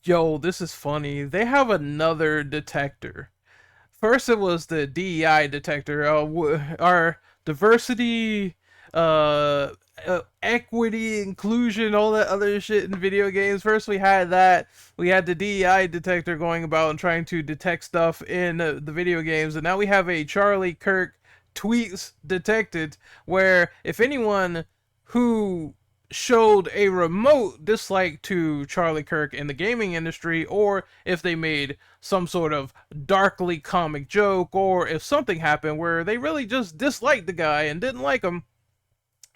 Yo, this is funny. They have another detector. First, it was the DEI detector, our diversity, equity, inclusion, all that other shit in video games. First, we had that. We had the DEI detector going about and trying to detect stuff in the video games, and now we have a Charlie Kirk tweets detected, where if anyone who showed a remote dislike to Charlie Kirk in the gaming industry, or if they made some sort of darkly comic joke, or if something happened where they really just disliked the guy and didn't like him,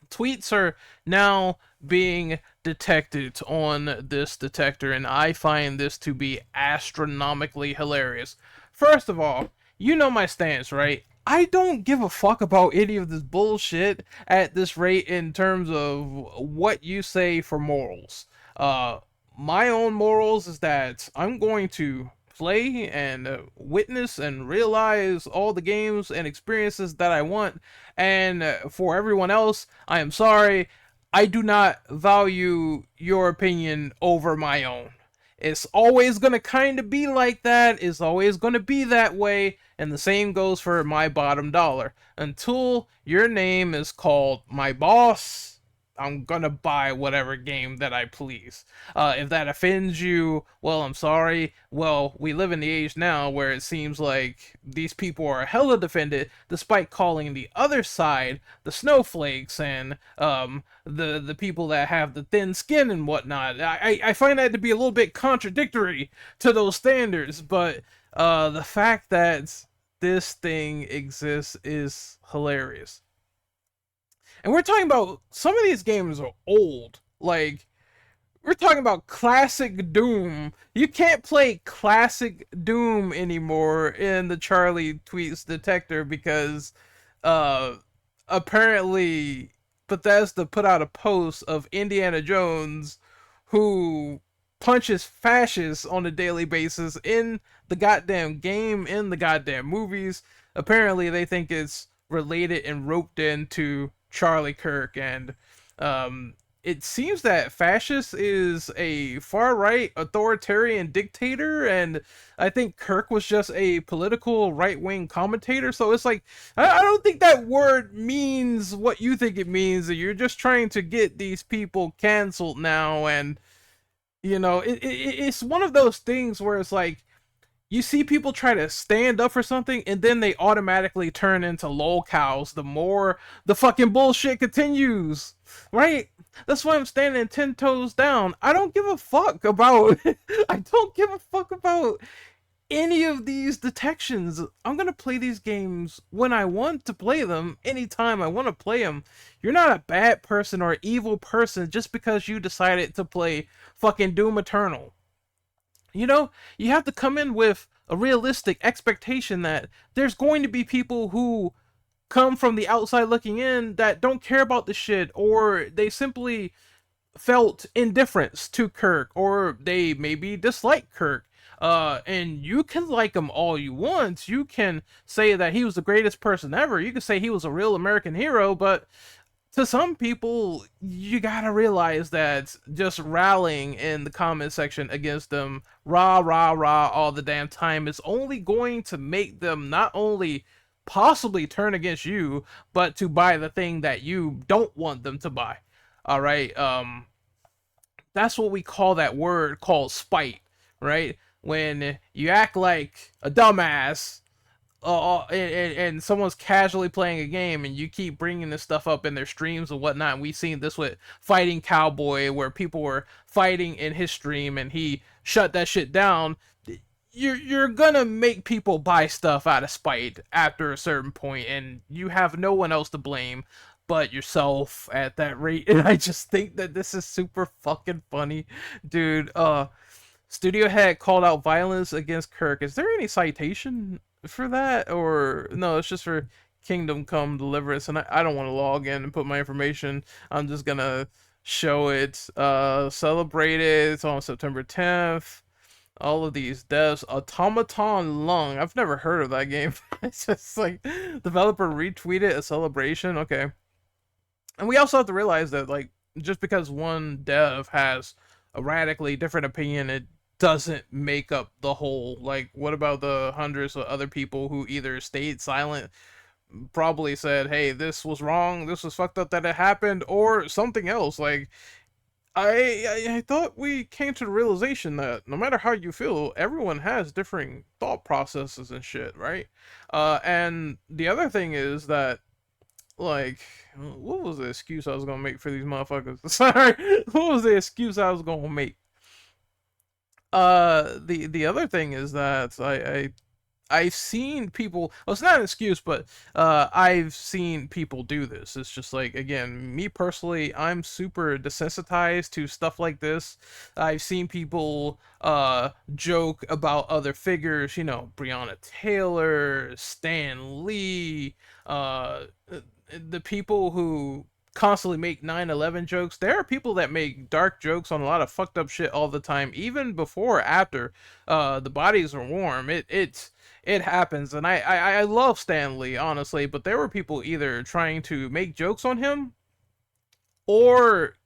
tweets are now being detected on this detector, and I find this to be astronomically hilarious. First of all, you know my stance, right? I don't give a fuck about any of this bullshit at this rate in terms of what you say for morals. Uh, my own morals is that I'm going to play and witness and realize all the games and experiences that I want. And for everyone else, I am sorry. I do not value your opinion over my own. It's always going to kind of be like that. It's always going to be that way. And the same goes for my bottom dollar. Until your name is called my boss, I'm gonna buy whatever game that I please. If that offends you, well, I'm sorry. Well, we live in the age now where it seems like these people are hella defended, despite calling the other side the snowflakes and the people that have the thin skin and whatnot. I find that to be a little bit contradictory to those standards, but the fact that this thing exists is hilarious. And we're talking about some of these games are old. Like, we're talking about classic Doom. You can't play classic Doom anymore in the Charlie Tweets detector because uh apparently Bethesda put out a post of Indiana Jones who punches fascists on a daily basis in the goddamn game, in the goddamn movies. Apparently they think it's related and roped into Charlie Kirk, and it seems that fascist is a far right authoritarian dictator, and I think Kirk was just a political right wing commentator. So it's like, I don't think that word means what you think it means. You're just trying to get these people canceled now, and it's one of those things where it's like, you see people try to stand up for something and then they automatically turn into lol cows the more the fucking bullshit continues, right? That's why I'm standing 10 toes down. I don't give a fuck about I don't give a fuck about any of these detections. I'm gonna play these games when I want to play them, anytime I want to play them. You're not a bad person or evil person just because you decided to play fucking Doom Eternal. You have to come in with a realistic expectation that there's going to be people who come from the outside looking in that don't care about the shit, or they simply felt indifference to Kirk, or they maybe dislike Kirk. And you can like him all you want. You can say that he was the greatest person ever. You can say he was a real American hero, but to some people, you gotta realize that just rallying in the comment section against them, rah, rah, rah, all the damn time is only going to make them not only possibly turn against you, but to buy the thing that you don't want them to buy. Alright, that's what we call that word called spite, right? When you act like a dumbass and someone's casually playing a game and you keep bringing this stuff up in their streams and whatnot, and we've seen this with Fighting Cowboy where people were fighting in his stream and he shut that shit down. You're gonna make people buy stuff out of spite after a certain point, and you have no one else to blame but yourself at that rate. And I just think that this is super fucking funny, dude. Studio head called out violence against Kirk. Is there any citation for that, or no? It's just for Kingdom Come Deliverance, and I don't want to log in and put my information. I'm just gonna show it. Celebrated. It's on September 10th. All of these devs. Automaton Lung. I've never heard of that game. It's just like developer retweeted a celebration. Okay, and we also have to realize that, like, just because one dev has a radically different opinion, it doesn't make up the whole. Like, what about the hundreds of other people who either stayed silent, probably said, hey, this was wrong, this was fucked up that it happened, or something else? Like, I thought we came to the realization that no matter how you feel, everyone has different thought processes and shit, right? And the other thing is that, like, what was the excuse I was gonna make for these motherfuckers? Sorry, what was the excuse I was gonna make? The other thing is that I've seen people. Well, it's not an excuse, but I've seen people do this. It's just like, again, me personally, I'm super desensitized to stuff like this. I've seen people joke about other figures. You know, Breonna Taylor, Stan Lee, the people who constantly make 9/11 jokes. There are people that make dark jokes on a lot of fucked up shit all the time, even before or after the bodies are warm. It happens, and I love Stan Lee, honestly, but there were people either trying to make jokes on him or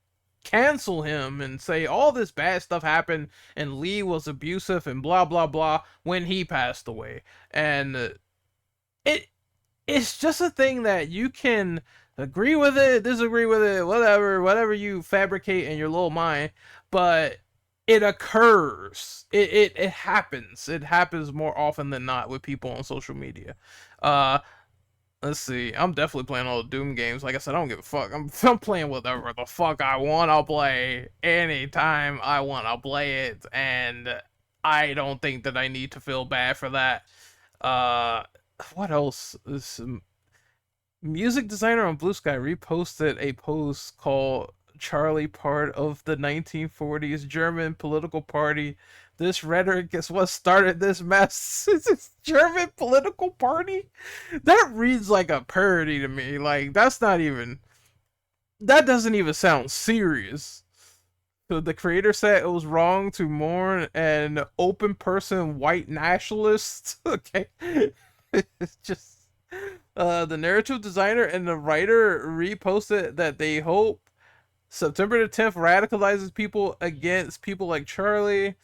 cancel him and say all this bad stuff happened and Lee was abusive and blah blah blah when he passed away. And it it's just a thing that you can agree with it, disagree with it, whatever you fabricate in your little mind, but it occurs. It happens. It happens more often than not with people on social media. Uh, let's see. I'm definitely playing all the Doom games. Like I said, I don't give a fuck. I'm playing whatever the fuck I want. I'll play anytime I want. I'll play it, and I don't think that I need to feel bad for that. Uh, what else? This music designer on Blue Sky reposted a post called Charlie, part of the 1940s German political party. This rhetoric is what started this mess. This German political party? That reads like a parody to me. Like, that doesn't even sound serious. So the creator said it was wrong to mourn an open person white nationalist. Okay. It's just the narrative designer and the writer reposted that they hope September the 10th radicalizes people against people like Charlie.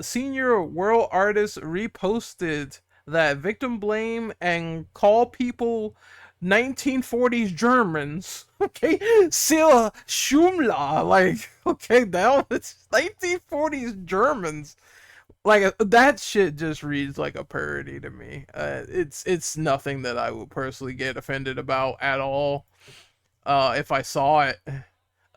Senior world artist reposted that victim blame and call people 1940s Germans. Okay, Silla Schumla. Like, okay, now it's 1940s Germans. Like, that shit just reads like a parody to me. It's nothing that I would personally get offended about at all. If I saw it.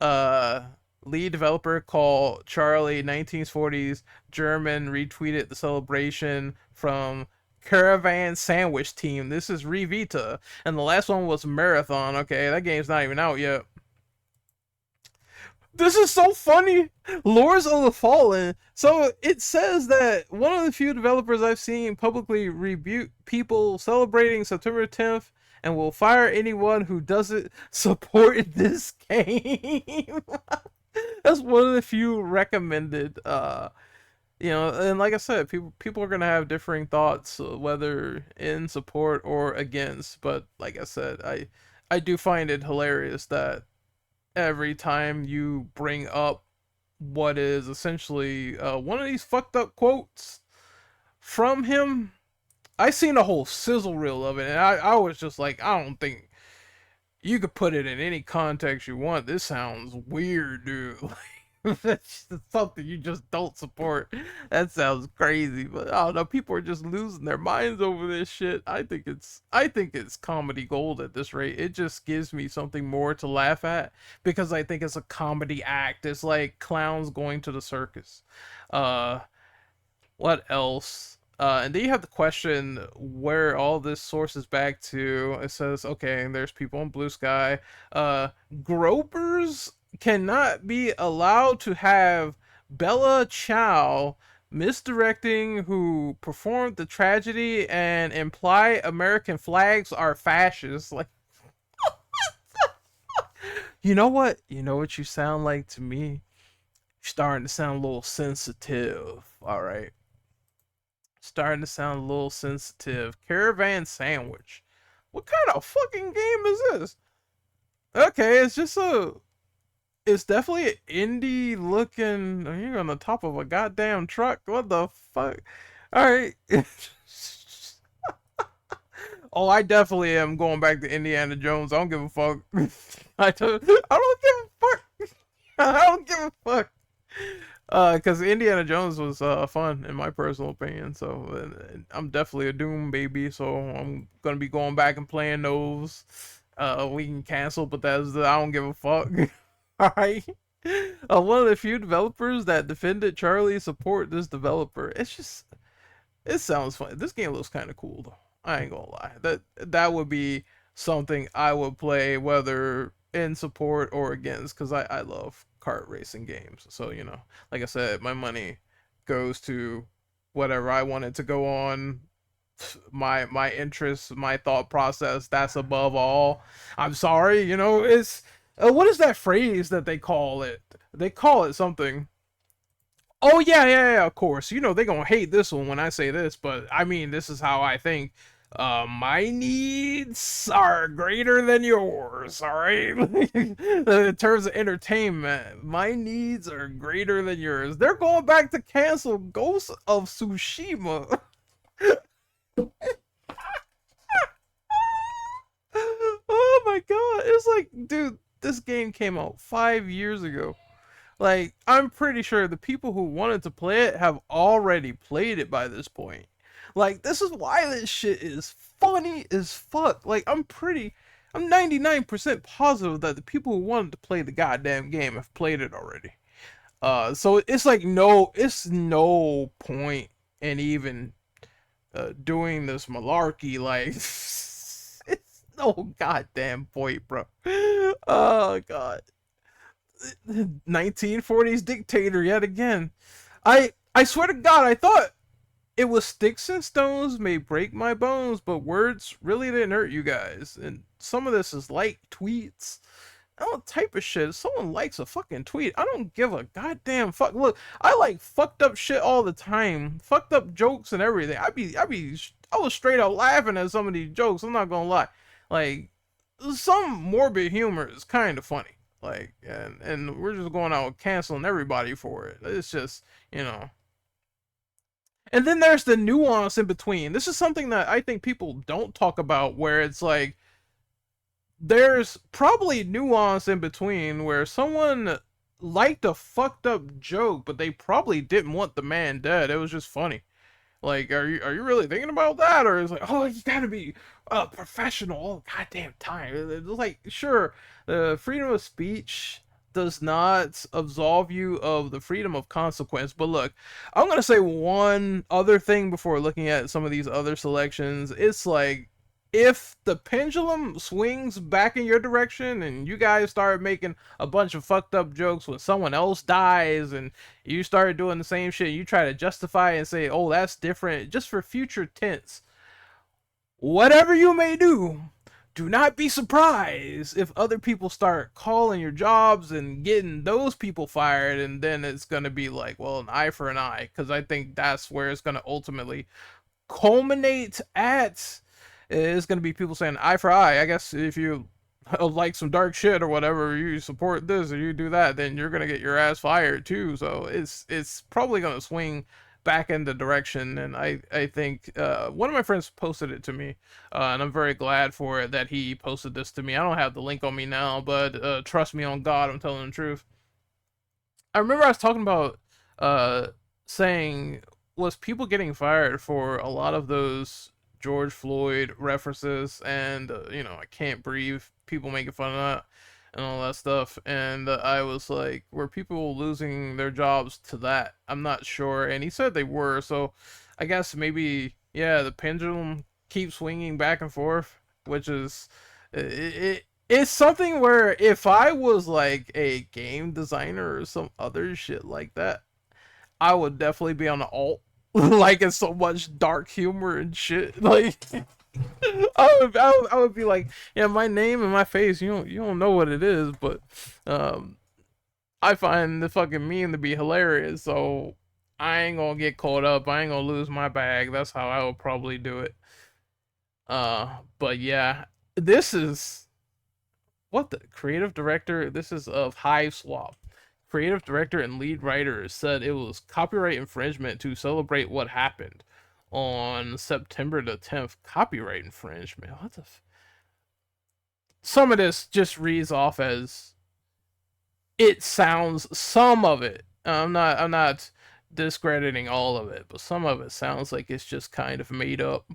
uh Lead developer called Charlie 1940s German retweeted the celebration from Caravan Sandwich Team. This is Revita, and the last one was Marathon. Okay, that game's not even out yet. This is so funny. Lords of the Fallen. So it says that one of the few developers I've seen publicly rebuke people celebrating September 10th and will fire anyone who doesn't support this game. That's one of the few recommended. And like I said, people are gonna have differing thoughts, whether in support or against. But like I said, I do find it hilarious that every time you bring up what is essentially one of these fucked up quotes from him, I seen a whole sizzle reel of it, and I was just like, I don't think you could put it in any context you want. This sounds weird, dude. That's something you just don't support. That sounds crazy, but I don't know. People are just losing their minds over this shit. I think it's comedy gold at this rate. It just gives me something more to laugh at because I think it's a comedy act. It's like clowns going to the circus. Uh, what else? And then you have the question where all this sources back to. It says, okay, there's people in Blue Sky. Gropers cannot be allowed to have Bella Chow misdirecting who performed the tragedy and imply American flags are fascist. Like, you know what? You know what you sound like to me? You're starting to sound a little sensitive. All right. Starting to sound a little sensitive. Caravan Sandwich. What kind of fucking game is this? Okay, It's definitely an indie looking. You're on the top of a goddamn truck. What the fuck? All right. Oh, I definitely am going back to Indiana Jones. I don't give a fuck. I don't give a fuck. I don't give a fuck. Because Indiana Jones was fun in my personal opinion. So I'm definitely a Doom baby. So I'm gonna be going back and playing those. We can cancel Bethesda. I don't give a fuck. All right. One of the few developers that defended Charlie support this developer. It's just it sounds fun. This game looks kind of cool though. I ain't gonna lie. That would be something I would play whether in support or against because I love kart racing games. So you know, like I said, my money goes to whatever I want it to go on. My interests, my thought process. That's above all. I'm sorry. You know, it's what is that phrase that they call it? They call it something. Oh yeah, of course. You know they're gonna hate this one when I say this, but I mean this is how I think. My needs are greater than yours. All right. In terms of entertainment, my needs are greater than yours. They're going back to cancel Ghost of Tsushima. Oh my god! It's like, dude, this game came out 5 years ago. Like, I'm pretty sure the people who wanted to play it have already played it by this point. Like, this is why this shit is funny as fuck. Like, I'm 99% positive that the people who wanted to play the goddamn game have played it already. So it's like it's no point in even doing this malarkey. Like, it's no goddamn point, bro. Oh god. 1940s dictator yet again. I swear to God, I thought it was sticks and stones may break my bones, but words really didn't hurt you guys. And some of this is like tweets. I don't type of shit. If someone likes a fucking tweet, I don't give a goddamn fuck. Look, I like fucked up shit all the time, fucked up jokes and everything. I was straight up laughing at some of these jokes. I'm not gonna lie. Like, some morbid humor is kind of funny. Like, and we're just going out canceling everybody for it. It's just, you know. And then there's the nuance in between. This is something that I think people don't talk about, where it's like there's probably nuance in between where someone liked a fucked up joke, but they probably didn't want the man dead. It was just funny. Like, are you really thinking about that, or is like, oh, you gotta be a professional all goddamn time? It's like, sure, the freedom of speech does not absolve you of the freedom of consequence. But look, I'm gonna say one other thing before looking at some of these other selections. It's like, if the pendulum swings back in your direction and you guys start making a bunch of fucked up jokes when someone else dies and you start doing the same shit, you try to justify and say, oh, that's different, just for future tense, whatever you may do not be surprised if other people start calling your jobs and getting those people fired, and then it's going to be like, well, an eye for an eye, because I think that's where it's going to ultimately culminate at. It's going to be people saying eye for eye. I guess if you like some dark shit or whatever, you support this or you do that, then you're going to get your ass fired too. So it's probably going to swing back in the direction. And I think one of my friends posted it to me, and I'm very glad for it that he posted this to me. I don't have the link on me now, but trust me on God, I'm telling the truth. I remember I was talking about saying, was people getting fired for a lot of those George Floyd references, and you know, I can't breathe, people making fun of that and all that stuff. And I was like, were people losing their jobs to that? I'm not sure. And he said they were. So I guess maybe, yeah, the pendulum keeps swinging back and forth, which is it's something where if I was like a game designer or some other shit like that, I would definitely be on the alt. Like, it's so much dark humor and shit. Like, I would be like, yeah, my name and my face, you don't know what it is, but I find the fucking meme to be hilarious, so I ain't gonna get caught up. I ain't gonna lose my bag. That's how I would probably do it. But yeah, this is What the creative director? This is of Hive Swap. Creative director and lead writer said it was copyright infringement to celebrate what happened on September the 10th. Copyright infringement. What the? Some of this just reads off as it sounds. Some of it. I'm not. I'm not discrediting all of it, but some of it sounds like it's just kind of made up,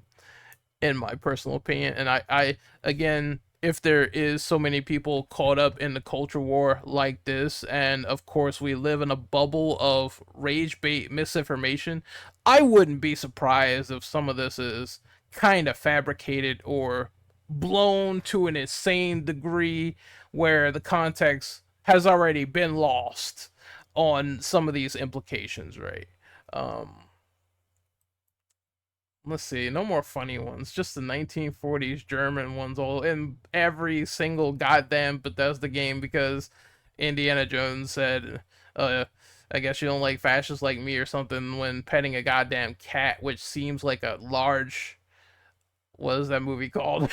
in my personal opinion. And I again, if there is so many people caught up in the culture war like this, and of course we live in a bubble of rage bait misinformation, I wouldn't be surprised if some of this is kind of fabricated or blown to an insane degree where the context has already been lost on some of these implications, right? Um, let's see, no more funny ones. Just the 1940s German ones, all in every single goddamn Bethesda game because Indiana Jones said, I guess you don't like fascists like me or something when petting a goddamn cat, which seems like a large. What is that movie called?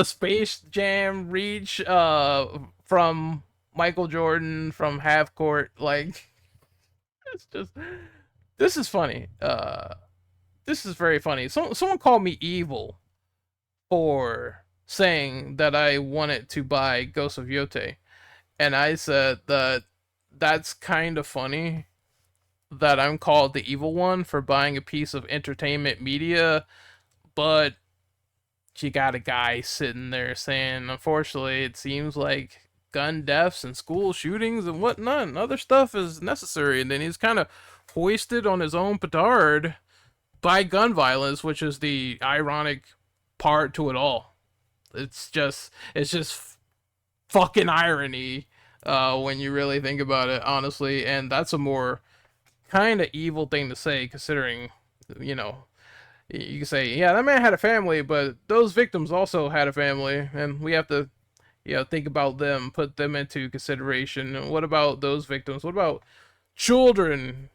Space Jam Reach. From Michael Jordan from Half Court. Like, it's just. This is funny. This is very funny. Someone called me evil for saying that I wanted to buy Ghost of Yote, and I said that that's kind of funny that I'm called the evil one for buying a piece of entertainment media, but you got a guy sitting there saying, unfortunately, it seems like gun deaths and school shootings and whatnot and other stuff is necessary, and then he's kind of hoisted on his own petard by gun violence, which is the ironic part to it all. It's just fucking irony when you really think about it, honestly. And that's a more kind of evil thing to say, considering, you know, you can say, yeah, that man had a family, but those victims also had a family, and we have to, think about them, put them into consideration. What about those victims? What about children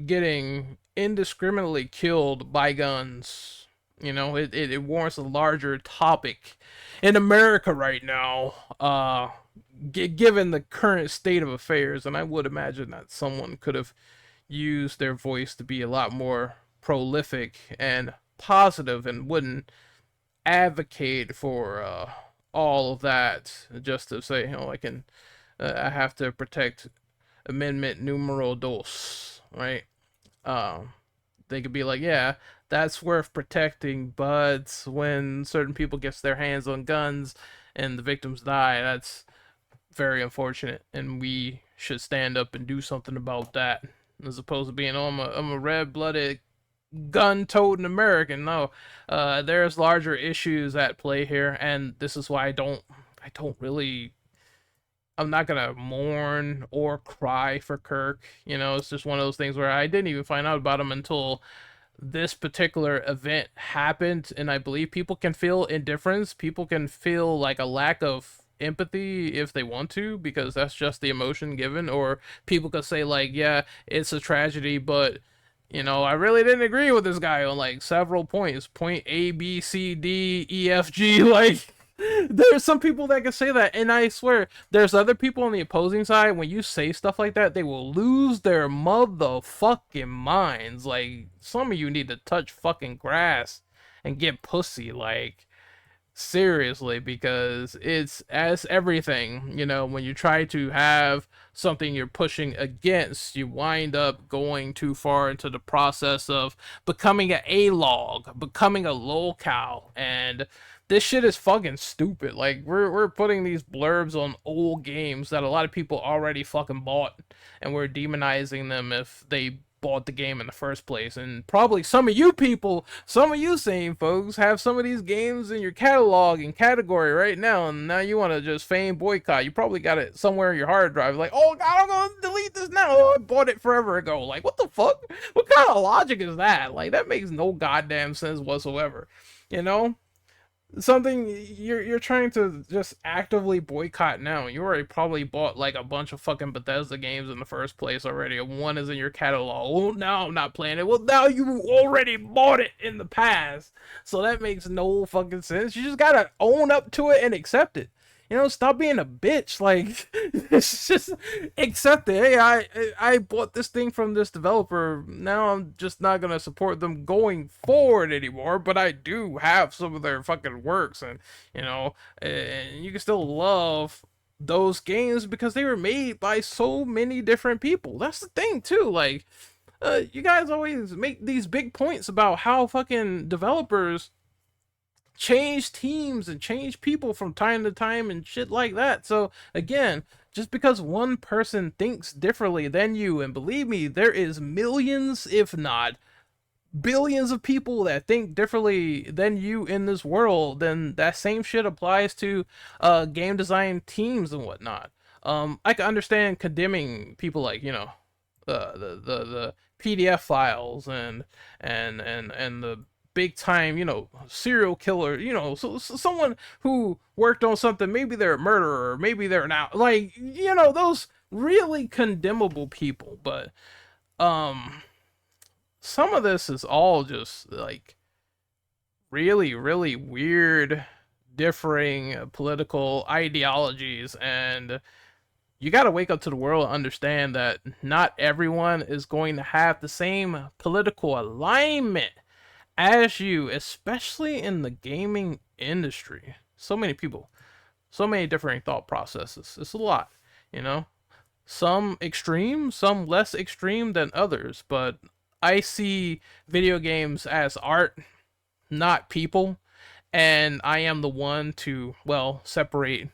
getting indiscriminately killed by guns? It warrants a larger topic in America right now, given the current state of affairs. And I would imagine that someone could have used their voice to be a lot more prolific and positive and wouldn't advocate for all of that just to say, I have to protect Amendment Numero Dos, right? Um, they could be like, yeah, that's worth protecting, but when certain people gets their hands on guns and the victims die, that's very unfortunate, and we should stand up and do something about that, as opposed to being, oh, I'm a red-blooded gun-toting American. No, there's larger issues at play here, and this is why I don't really. I'm not gonna mourn or cry for Kirk. It's just one of those things where I didn't even find out about him until this particular event happened, and I believe people can feel indifference. People can feel like a lack of empathy if they want to, because that's just the emotion given. Or people could say like, yeah, it's a tragedy, but I really didn't agree with this guy on like several points. Point A, B, C, D, E, F, G. Like, there's some people that can say that, and I swear, there's other people on the opposing side. When you say stuff like that, they will lose their motherfucking minds. Like, some of you need to touch fucking grass and get pussy. Like, seriously, because it's as everything, when you try to have something you're pushing against, you wind up going too far into the process of becoming an A-log, becoming a lolcow, and this shit is fucking stupid. Like, we're putting these blurbs on old games that a lot of people already fucking bought, and we're demonizing them if they bought the game in the first place. And probably some of you people, some of you same folks, have some of these games in your catalog and category right now, and now you want to just feign boycott. You probably got it somewhere in your hard drive, like, oh god, I'm gonna delete this now. Oh, I bought it forever ago. Like, what the fuck? What kind of logic is that? Like, that makes no goddamn sense whatsoever. You know? Something you're trying to just actively boycott now. You already probably bought like a bunch of fucking Bethesda games in the first place already. One is in your catalog. Well, now I'm not playing it. Well, now you already bought it in the past, so that makes no fucking sense. You just gotta own up to it and accept it. stop being a bitch. Like, it's just accept it. Hey, I bought this thing from this developer. Now I'm just not gonna support them going forward anymore. But I do have some of their fucking works, and and you can still love those games because they were made by so many different people. That's the thing too. Like, you guys always make these big points about how fucking developers change teams and change people from time to time and shit like that. So again, just because one person thinks differently than you, and believe me, there is millions, if not billions of people that think differently than you in this world, then that same shit applies to game design teams and whatnot. I can understand condemning people like, the PDF files and the big time, serial killer, so someone who worked on something, maybe they're a murderer, maybe they're not, like, those really condemnable people. But some of this is all just like really, really weird, differing political ideologies, and you got to wake up to the world and understand that not everyone is going to have the same political alignment as you, especially in the gaming industry. So many people, so many differing thought processes. It's a lot, you know? Some extreme, some less extreme than others, but I see video games as art, not people, and I am the one to, well, separate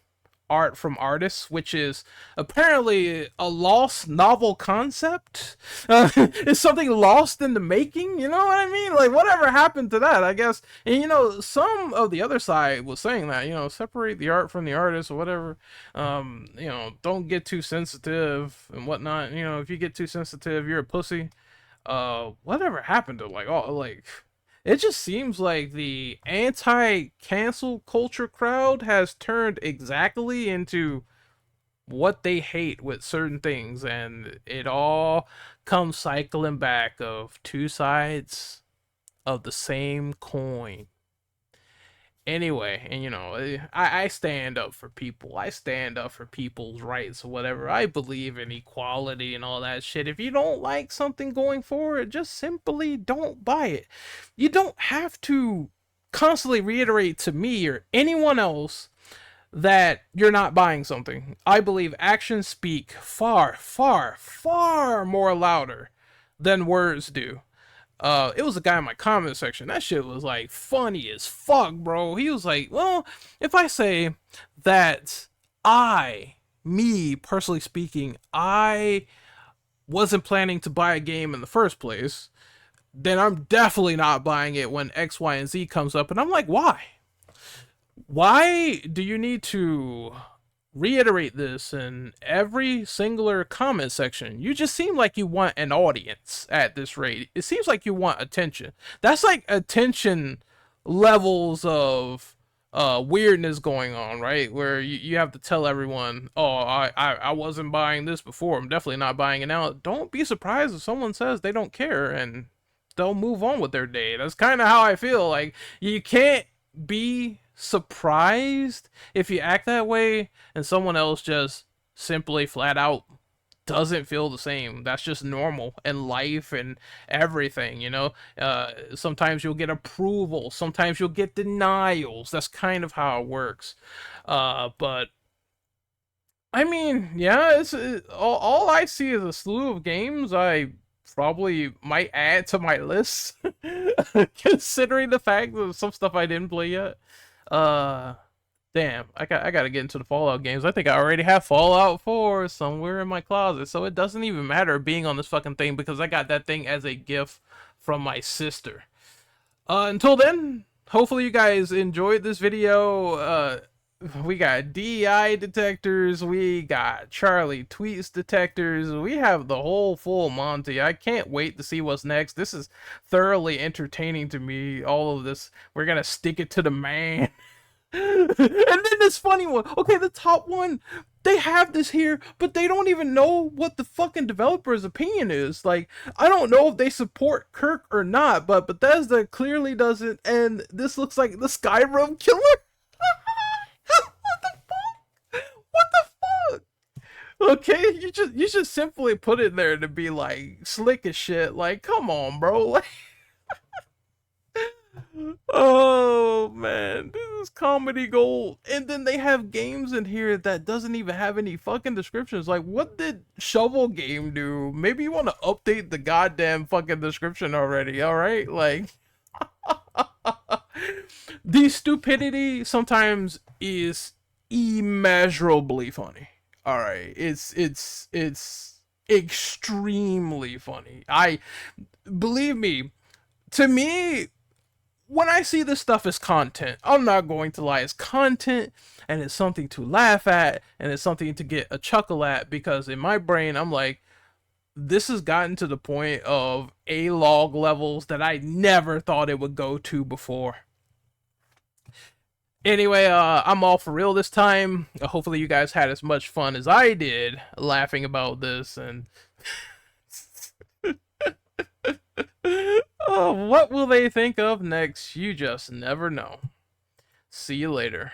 art from artists, which is apparently a lost novel concept. Is something lost in the making? You know what I mean? Like, whatever happened to that, I guess. And some of the other side was saying that, separate the art from the artist or whatever. Don't get too sensitive and whatnot. If you get too sensitive, you're a pussy. Whatever happened to it just seems like the anti-cancel culture crowd has turned exactly into what they hate with certain things, and it all comes cycling back of two sides of the same coin. Anyway, and I stand up for people. I stand up for people's rights or whatever. I believe in equality and all that shit. If you don't like something going forward, just simply don't buy it. You don't have to constantly reiterate to me or anyone else that you're not buying something. I believe actions speak far, far, far more louder than words do. It was a guy in my comment section. That shit was like funny as fuck, bro. He was like, well, if I say that me personally speaking, I wasn't planning to buy a game in the first place, then I'm definitely not buying it when X, Y, and Z comes up. And I'm like, why? Why do you need to reiterate this in every singular comment section? You just seem like you want an audience at this rate. It seems like you want attention. That's like attention levels of weirdness going on, right? Where you have to tell everyone, oh, I wasn't buying this before, I'm definitely not buying it now. Don't be surprised if someone says they don't care and they'll move on with their day. That's kind of how I feel. Like, you can't be surprised if you act that way and someone else just simply flat out doesn't feel the same. That's just normal in life and everything. Sometimes you'll get approval, sometimes you'll get denials. That's kind of how it works. But I mean, yeah, all I see is a slew of games I probably might add to my list, considering the fact that some stuff I didn't play yet. Damn, I gotta get into the Fallout games. I think I already have Fallout 4 somewhere in my closet, so it doesn't even matter being on this fucking thing because I got that thing as a gift from my sister. Until then, hopefully you guys enjoyed this video. We got DEI detectors, we got Charlie tweets detectors, we have the whole full Monty. I can't wait to see what's next. This is thoroughly entertaining to me, all of this. We're gonna stick it to the man. And then this funny one. Okay, the top one, they have this here, but they don't even know what the fucking developer's opinion is. Like, I don't know if they support Kirk or not, but Bethesda clearly doesn't, and this looks like the Skyrim killer. What the fuck? Okay, you just simply put it there to be like slick as shit. Like, come on, bro. Like, oh man, this is comedy gold. And then they have games in here that doesn't even have any fucking descriptions. Like, what did Shovel Game do? Maybe you want to update the goddamn fucking description already. All right, like. The stupidity sometimes is immeasurably funny. All right, it's extremely funny. I believe me. To me, when I see this stuff as content, I'm not going to lie. It's content, and it's something to laugh at, and it's something to get a chuckle at. Because in my brain, I'm like, this has gotten to the point of A-log levels that I never thought it would go to before. Anyway, I'm all for real this time. Hopefully you guys had as much fun as I did laughing about this, and oh, what will they think of next? You just never know. See you later.